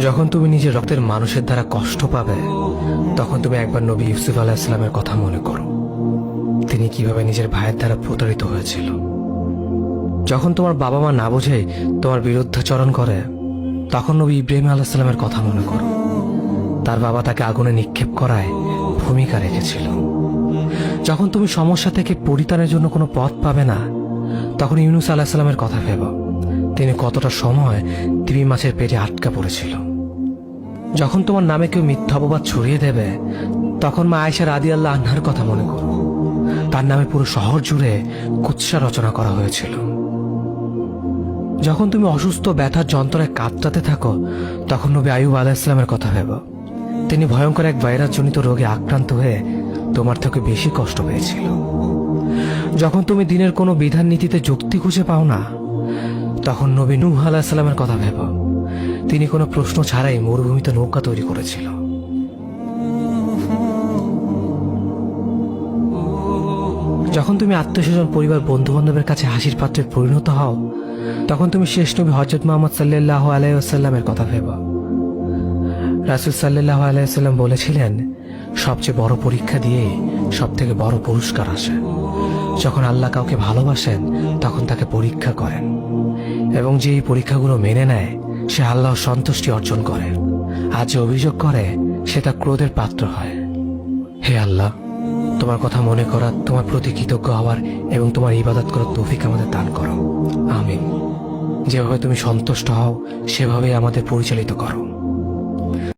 যখন তুমি নিজের রক্তের মানুষের দ্বারা কষ্ট পাবে, তখন তুমি একবার নবী ইউসুফ আলাইহিস সালামের কথা মনে করো। তিনি কিভাবে নিজের ভাইয়ের দ্বারা প্রতারিত হয়েছিল। যখন তোমার বাবা মা না বুঝে তোমার বিরুদ্ধাচরণ করে, তখন নবী ইব্রাহিম আলাইহিস সালামের কথা মনে করো। তার বাবা তাকে আগুনে নিক্ষেপ করায় ভূমিকা রেখেছিল। যখন তুমি সমস্যা থেকে পরিত্রাণের জন্য কোনো পথ পাবে না, তখন ইউনুস আলাইহিস সালামের কথা ভেবো। তিনি কতটা সময় তিমি মাছের পেটে আটকা পড়েছিল। যখন তোমার নামে কেউ মিথ্যা অপবাদ ছড়িয়ে দেবে, তখন মা আয়েশা রাদিয়াল্লাহু আনহার কথা মনে করো। তার নামে পুরো শহর জুড়ে কুৎসা রচনা করা হয়েছিল। যখন তুমি অসুস্থ ব্যথার যন্ত্রণায় কাতরাতে থাকো, তখন নবী আইয়ুব আলাইহিস সালামের কথা ভেবো। তিনি ভয়ঙ্কর এক ভাইরাসজনিত রোগে আক্রান্ত হয়ে তোমার থেকে বেশি কষ্ট পেয়েছিল। যখন তুমি দিনের কোনো বিধান নীতিতে যুক্তি খুঁজে পাও না, তখন নবী নূহ আলাইহিস সালামের কথা ভেবো। তিনি কোনো প্রশ্ন ছাড়াই মরুভূমিতে নৌকা তৈরি করেছিল। যখন তুমি আত্মীয়স্বজন, পরিবার, বন্ধু বান্ধবের কাছে হাসির পাত্রে পরিণত হও, তখন তুমি শেষ নবী হযরত মুহাম্মদ সাল্লাল্লাহু আলাইহি ওয়াসাল্লামের কথা ভেবো। রাসূল সাল্লাল্লাহু আলাইহি ওয়াসাল্লাম বলেছিলেন, সবচেয়ে বড় পরীক্ষা দিয়ে সব থেকে বড় পুরস্কার আসে। যখন আল্লাহ কাউকে ভালোবাসেন, তখন তাকে পরীক্ষা করেন, এবং যে এই পরীক্ষাগুলো মেনে নেয়, সে আল্লাহর সন্তুষ্টি অর্জন করে। আর যে অভিযোগ করে, সে তার ক্রোধের পাত্র হয়। হে আল্লাহ, তোমার কথা মনে করা, তোমার প্রতি কৃতজ্ঞ হওয়ার এবং তোমার ইবাদত করার তৌফিক আমাদের দান করো। আমিন। যেভাবে তুমি সন্তুষ্ট হও, সেভাবেই আমাদের পরিচালিত করো।